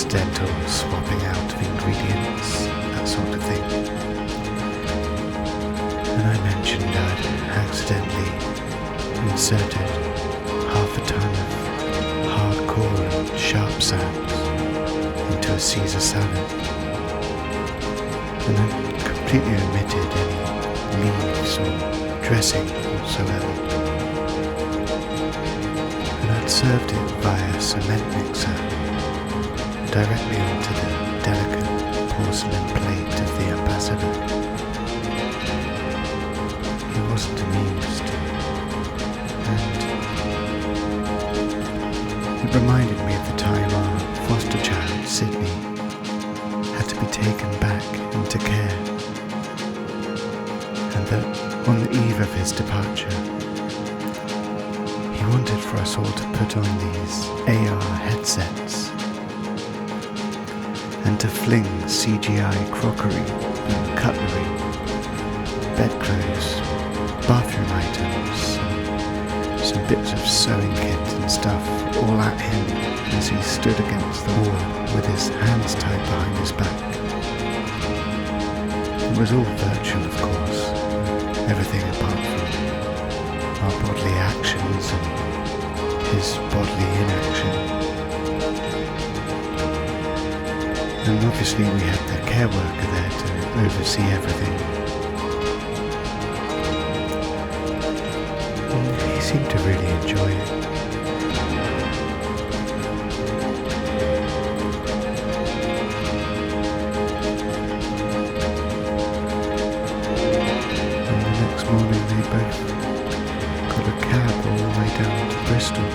accidental swapping out of ingredients, that sort of thing. And I mentioned I'd accidentally inserted half a ton of hardcore and sharp sounds into a Caesar salad, and I completely omitted any leaves or dressing whatsoever. And I'd served it via a cement mixer directly onto the delicate porcelain plate of the ambassador. He wasn't amused, and it reminded me of the time our foster child, Sydney, had to be taken back into care, and that on the eve of his departure, he wanted for us all to put on these AR headsets and to fling CGI crockery and cutlery, bedclothes, bathroom items, some bits of sewing kit and stuff all at him as he stood against the wall with his hands tied behind his back. It was all virtual, of course, everything apart from our bodily actions and his bodily inaction. And obviously we had the care worker there to oversee everything. And he seemed to really enjoy it. And the next morning they both got a cab all the way down to Bristol.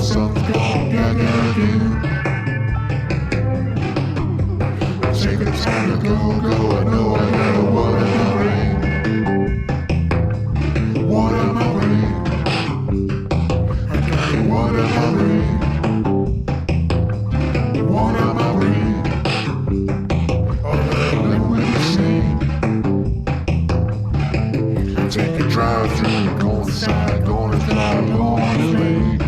sun's gone, gotta do. Take the time to go, I know I got a water in my brain. Water in my brain. I got a water in my brain. Water in my brain. All that liquid is same. I take a drive through, go inside, gonna fly, going late.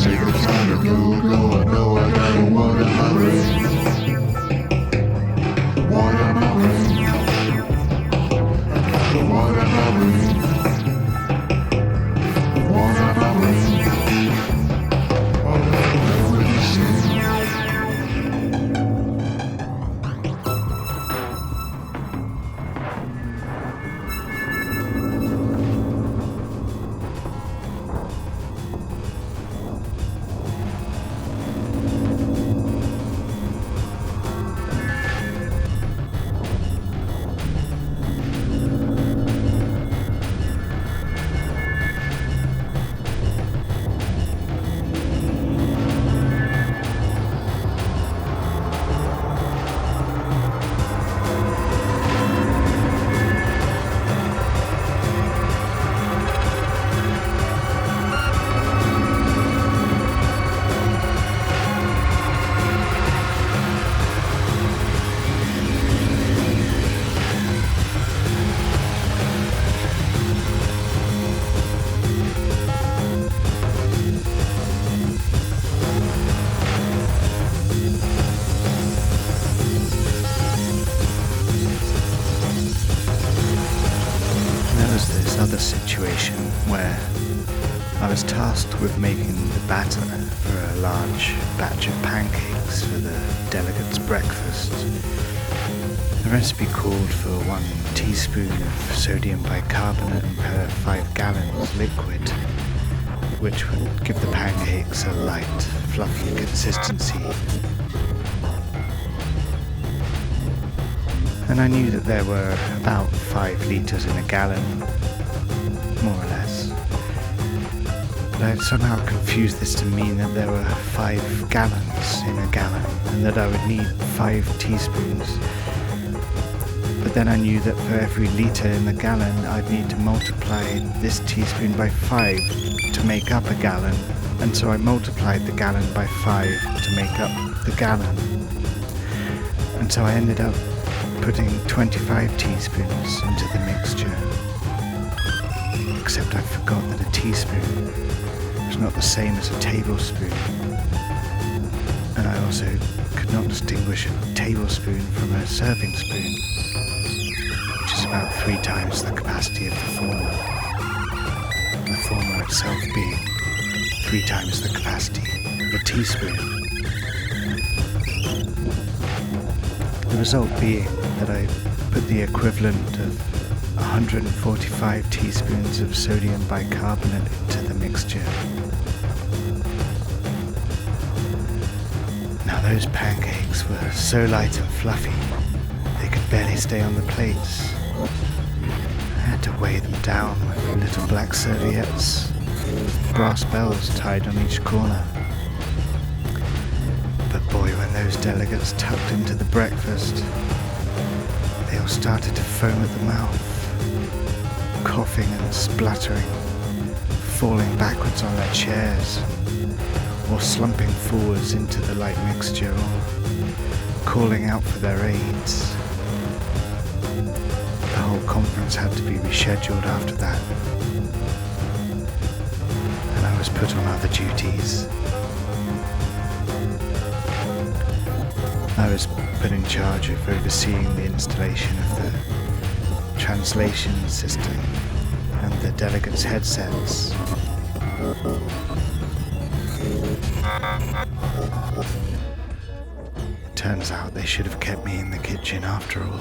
Take the time to go, I know I got a water in my brain. Water in my brain. I got a water in my brain. Water in my brain. All that liquid is same. Other situation where I was tasked with making the batter for a large batch of pancakes for the delegates' breakfast. The recipe called for 1 teaspoon of sodium bicarbonate per 5 gallons liquid, which would give the pancakes a light, fluffy consistency. And I knew that there were about 5 litres in a gallon, more or less. But I had somehow confused this to mean that there were 5 gallons in a gallon, and that I would need 5 teaspoons. But then I knew that for every litre in the gallon, I'd need to multiply this teaspoon by 5 to make up a gallon, and so I multiplied the gallon by 5 to make up the gallon. And so I ended up putting 25 teaspoons into the mixture. Except I forgot that a teaspoon was not the same as a tablespoon. And I also could not distinguish a tablespoon from a serving spoon, which is about 3 times the capacity of the former. The former itself being 3 times the capacity of a teaspoon. The result being that I put the equivalent of 145 teaspoons of sodium bicarbonate into the mixture. Now those pancakes were so light and fluffy, they could barely stay on the plates. I had to weigh them down with little black serviettes, with brass bells tied on each corner. But boy, when those delegates tucked into the breakfast, they all started to foam at the mouth, coughing and spluttering, falling backwards on their chairs, or slumping forwards into the light mixture, or calling out for their aides. The whole conference had to be rescheduled after that, and I was put on other duties. I was put in charge of overseeing the installation of the translation system and the delegates' headsets. Turns out they should have kept me in the kitchen after all.